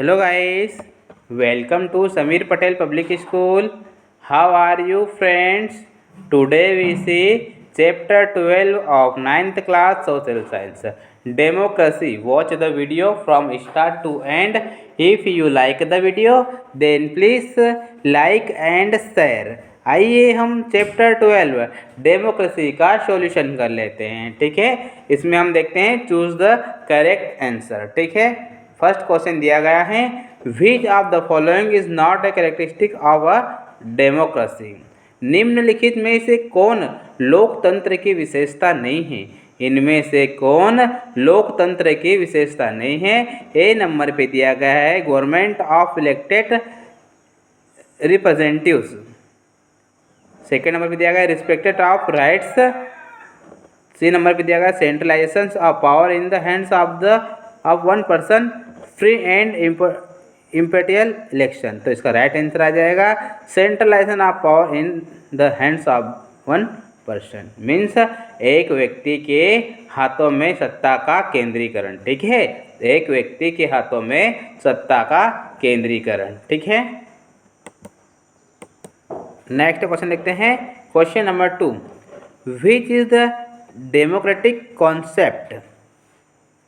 Hello guys, welcome to Samir Patel Public School. How are you friends? Today we see chapter 12 of 9th class Social Science, Democracy. Watch the video from start to end. If you like the video then please like and share. आइए हम chapter 12 democracy का solution कर लेते हैं। ठीक है, इसमें हम देखते हैं चूज द करेक्ट आंसर। ठीक है, फर्स्ट क्वेश्चन दिया गया है, which of the following is not a characteristic of a democracy. निम्नलिखित में से कौन लोकतंत्र की विशेषता नहीं है? इनमें से कौन लोकतंत्र की विशेषता नहीं है? ए नंबर पे दिया गया है government of elected representatives. Second number पे दिया गया respected of rights. C number पे दिया गया centralisation of power in the hands of one person, free and imperial election. तो इसका राइट आंसर आ जाएगा centralisation of power in the hands of one person, means एक व्यक्ति के हाथों में सत्ता का केंद्रीकरण। ठीक है, एक व्यक्ति के हाथों में सत्ता का केंद्रीकरण। ठीक है, नेक्स्ट क्वेश्चन देखते हैं, question number 2, which is the democratic concept.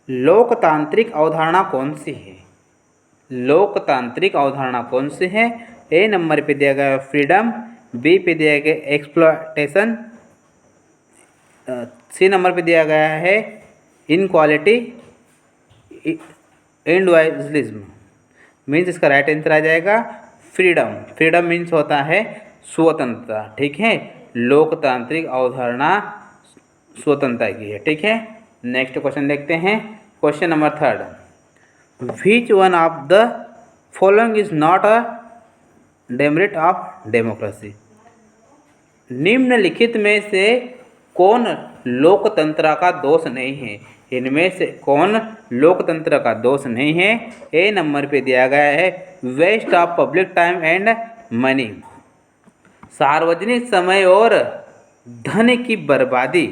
लोकतांत्रिक अवधारणा कौन सी है? लोकतांत्रिक अवधारणा कौन सी है? ए नंबर पे दिया गया फ्रीडम, बी पे दिया गया एक्सप्लॉयटेशन, सी नंबर पे दिया गया है इनक्वालिटी, इंडिविजुअलिज्म। मीन्स इसका राइट आंसर आ जाएगा फ्रीडम। फ्रीडम मीन्स होता है स्वतंत्रता। ठीक है, लोकतांत्रिक अवधारणा स्वतंत्रता की है। ठीक है, नेक्स्ट क्वेश्चन देखते हैं, question number 3, which one of the following is not a demerit of democracy. निम्नलिखित में से कौन लोकतंत्र का दोष नहीं है? इनमें से कौन लोकतंत्र का दोष नहीं है? ए नंबर पे दिया गया है waste of public time and money, सार्वजनिक समय और धन की बर्बादी।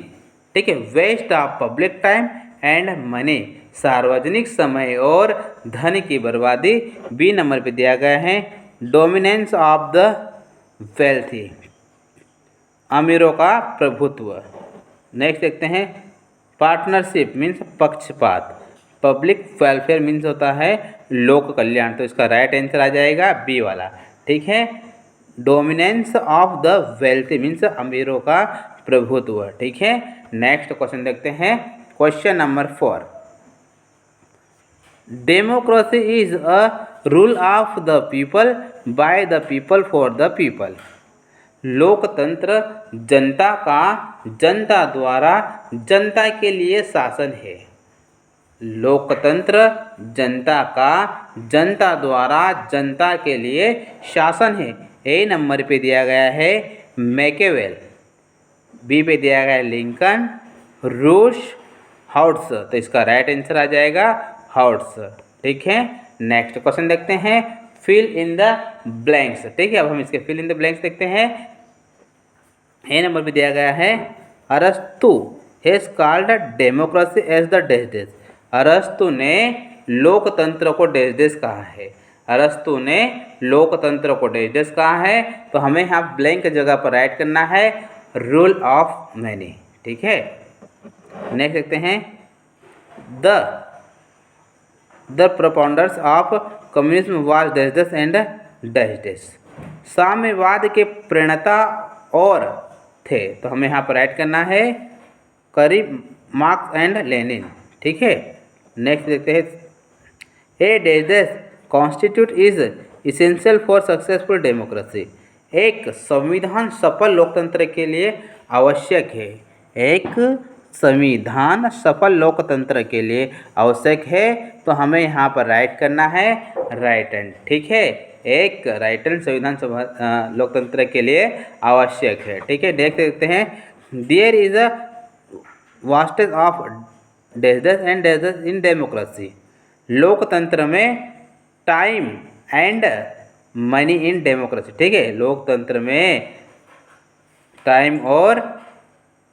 ठीक है, waste of public time and money, सार्वजनिक समय और धन की बर्बादी। बी नंबर पे दिया गया है डोमिनेंस ऑफ द वेल्थी, अमीरों का प्रभुत्व। नेक्स्ट देखते हैं पार्टनरशिप मीन्स पक्षपात, पब्लिक वेलफेयर मीन्स होता है लोक कल्याण। तो इसका राइट आंसर आ जाएगा बी वाला। ठीक है, dominance of the wealthy means अमीरों का प्रभुत्व। ठीक है, नेक्स्ट क्वेश्चन देखते हैं, question number 4, democracy is a rule of the people by the people for the people. लोकतंत्र जनता का जनता द्वारा जनता के लिए शासन है। लोकतंत्र जनता का जनता द्वारा जनता के लिए शासन है। ए नंबर पे दिया गया है मैकेवेल, बी पे दिया गया है लिंकन, रूश, हाउट्स। तो इसका राइट आंसर आ जाएगा हाउट्स। ठीक है, नेक्स्ट क्वेश्चन देखते हैं, फिल इन द ब्लैंक्स। ठीक है, अब हम इसके फिल इन द ब्लैंक्स देखते हैं। ए नंबर पे दिया गया है अरस्तु has called democracy as the dash dash. अरस्तु ने लोकतंत्र को डैश डैश कहा है। अरस्तु ने लोकतंत्र को डैश डैश कहा है। तो हमें यहाँ ब्लैंक जगह पर राइट करना है रूल ऑफ मैनी। ठीक है, नेक्स्ट देखते हैं, the propounders of communism was dash dash and dash dash. साम्यवाद के प्रणेता और थे। तो हमें यहाँ पर राइट करना है करीब मार्क्स एंड लेनिन। ठीक है, नेक्स्ट देखते हैं, a dash dash constitute is essential for successful democracy. एक संविधान सफल लोकतंत्र के लिए आवश्यक है। एक संविधान सफल लोकतंत्र के लिए आवश्यक है। तो हमें यहाँ पर राइट करना है राइट हैंड। ठीक है, एक राइट हैंड संविधान लोकतंत्र के लिए आवश्यक है। ठीक है, देख सकते हैं, there is a wastage of dash dash and dash dash in democracy. लोकतंत्र में time and money in democracy. ठीक है, लोकतंत्र में टाइम और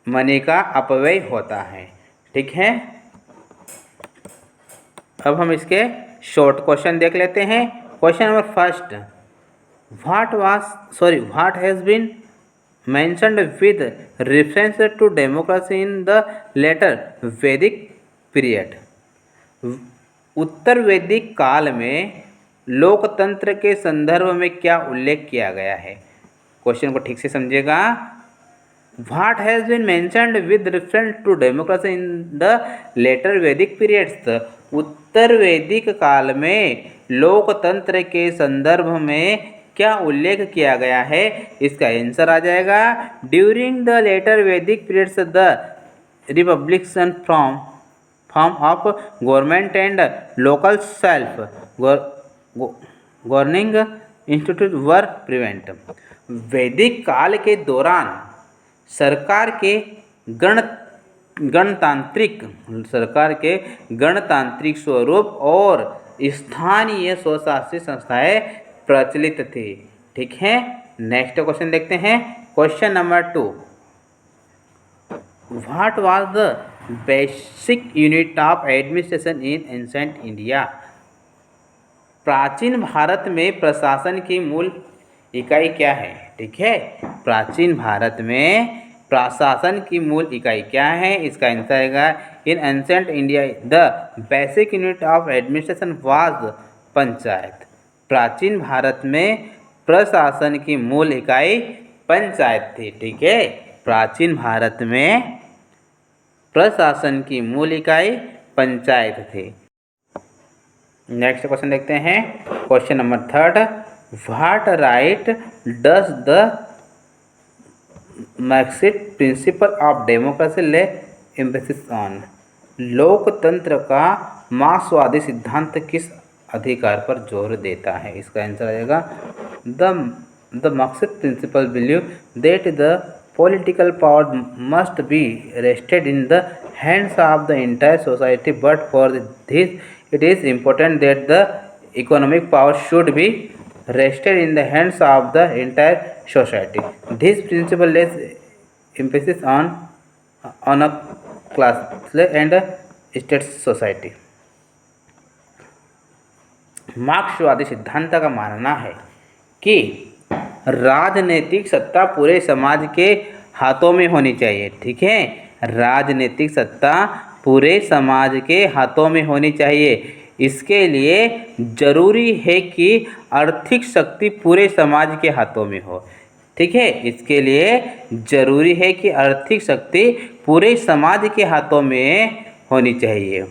मनी का अपव्यय होता है। ठीक है, अब हम इसके शॉर्ट क्वेश्चन देख लेते हैं। Question number first, what has been mentioned with reference to democracy in the later Vedic period? उत्तर वैदिक काल में लोकतंत्र के संदर्भ में क्या उल्लेख किया गया है? क्वेश्चन को ठीक से समझिएगा। What has been mentioned with reference to democracy in the later Vedic periods? उत्तर वैदिक काल में लोकतंत्र के संदर्भ में क्या उल्लेख किया गया है? इसका आंसर आ जाएगा, ड्यूरिंग द लेटर वैदिक periods the Republican form of government and local self governing institute were prevent. वैदिक काल के दौरान सरकार के गणतांत्रिक स्वरूप और स्थानीय स्वशासित संस्थाएं प्रचलित थी। ठीक है, नेक्स्ट क्वेश्चन देखते हैं। Question number 2, what was the basic unit of administration in ancient India? प्राचीन भारत में प्रशासन की मूल इकाई क्या है? ठीक है, प्राचीन भारत में प्रशासन की मूल इकाई क्या है? इसका आंसर आएगा, इन ancient India the basic unit of administration was panchayat. प्राचीन भारत में प्रशासन की मूल इकाई पंचायत थी। ठीक है, प्राचीन भारत में प्रशासन की मूल इकाई पंचायत थी। नेक्स्ट क्वेश्चन देखते हैं। Question number 3, what right does the Marxist principle of democracy ले एम्फेसिस ऑन? लोकतंत्र का मार्क्सवादी सिद्धांत किस अधिकार पर जोर देता है? इसका आंसर आ जाएगा, the Marxist principle believe that the political power must be rested in the hands of the entire society, but for this it is important that the economic power should be rested in the hands of the entire society. This principle lays emphasis on a classless and state society. मार्क्सवादी सिद्धांत का मानना है कि राजनीतिक सत्ता पूरे समाज के हाथों में होनी चाहिए। ठीक है, राजनीतिक सत्ता पूरे समाज के हाथों में होनी चाहिए। इसके लिए जरूरी है कि आर्थिक शक्ति पूरे समाज के हाथों में हो। ठीक है, इसके लिए जरूरी है कि आर्थिक शक्ति पूरे समाज के हाथों में होनी चाहिए।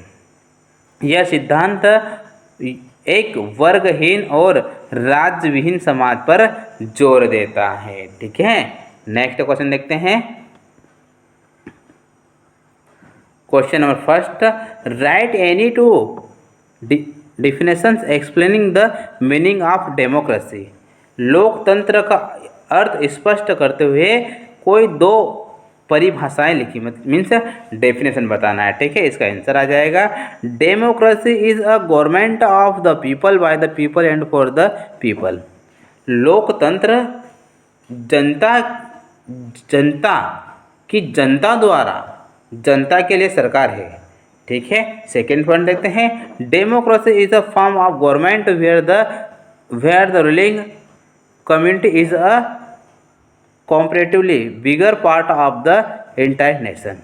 यह सिद्धांत एक वर्गहीन और राज्यविहीन समाज पर जोर देता है। ठीक है, नेक्स्ट क्वेश्चन देखते हैं। Question number first, right any two definitions explaining the meaning of democracy. लोकतंत्र का अर्थ स्पष्ट करते हुए कोई 2 परिभाषाएं लिखी, मीन्स डेफिनेशन बताना है। ठीक है, इसका आंसर आ जाएगा, democracy is a government of the people by the people and for the people. लोकतंत्र जनता द्वारा जनता के लिए सरकार है। ठीक है, सेकेंड पॉइंट देखते हैं, democracy is a form of government where the ruling community is a comparatively bigger part of the entire nation.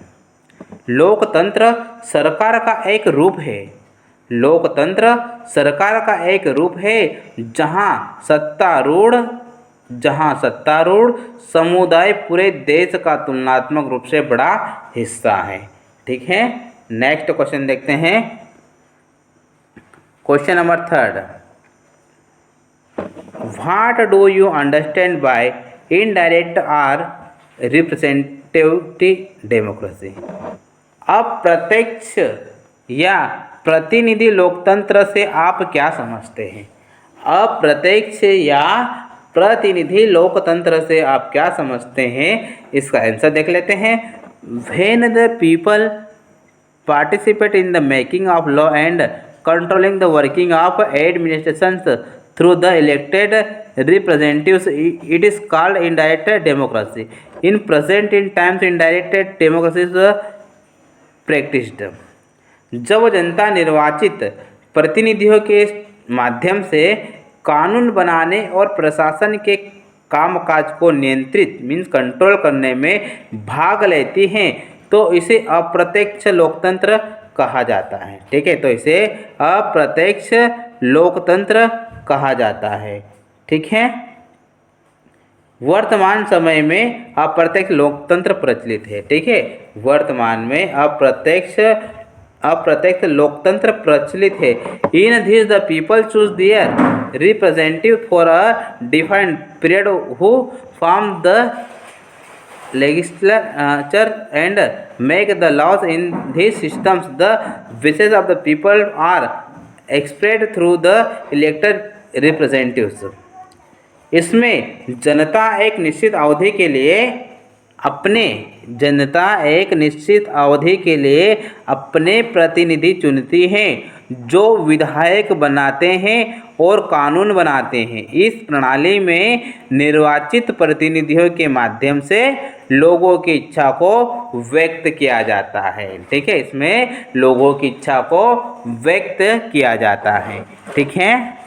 लोकतंत्र सरकार का एक रूप है। लोकतंत्र सरकार का एक रूप है जहां सत्तारूढ़ समुदाय पूरे देश का तुलनात्मक रूप से बड़ा हिस्सा है। ठीक है, नेक्स्ट क्वेश्चन देखते हैं। Question number 3, what do you understand by indirect और रिप्रेजेंटेटिव डेमोक्रेसी? अप्रत्यक्ष या प्रतिनिधि लोकतंत्र से आप क्या समझते हैं? अप्रत्यक्ष या प्रतिनिधि लोकतंत्र से आप क्या समझते हैं? इसका आंसर देख लेते हैं। When the people participate in the making of law and controlling the working of administrations through the elected representatives, it is called indirect democracy. In present in times, indirect democracy is practiced. जब जनता निर्वाचित प्रतिनिधियों के माध्यम से कानून बनाने और प्रशासन के कामकाज को नियंत्रित मीन्स कंट्रोल करने में भाग लेती हैं तो इसे अप्रत्यक्ष लोकतंत्र कहा जाता है। ठीक है, तो इसे अप्रत्यक्ष लोकतंत्र कहा जाता है। ठीक है, वर्तमान समय में अप्रत्यक्ष लोकतंत्र प्रचलित है। ठीक है, वर्तमान में अप्रत्यक्ष लोकतंत्र प्रचलित है। In this the people choose their representative for a defined period who form the legislature and make the laws. In these systems the wishes of the people are expressed through the elected representatives. इसमें जनता एक निश्चित अवधि के लिए अपने प्रतिनिधि चुनती हैं जो विधायक बनाते हैं और कानून बनाते हैं। इस प्रणाली में निर्वाचित प्रतिनिधियों के माध्यम से लोगों की इच्छा को व्यक्त किया जाता है। ठीक है, इसमें लोगों की इच्छा को व्यक्त किया जाता है। ठीक है।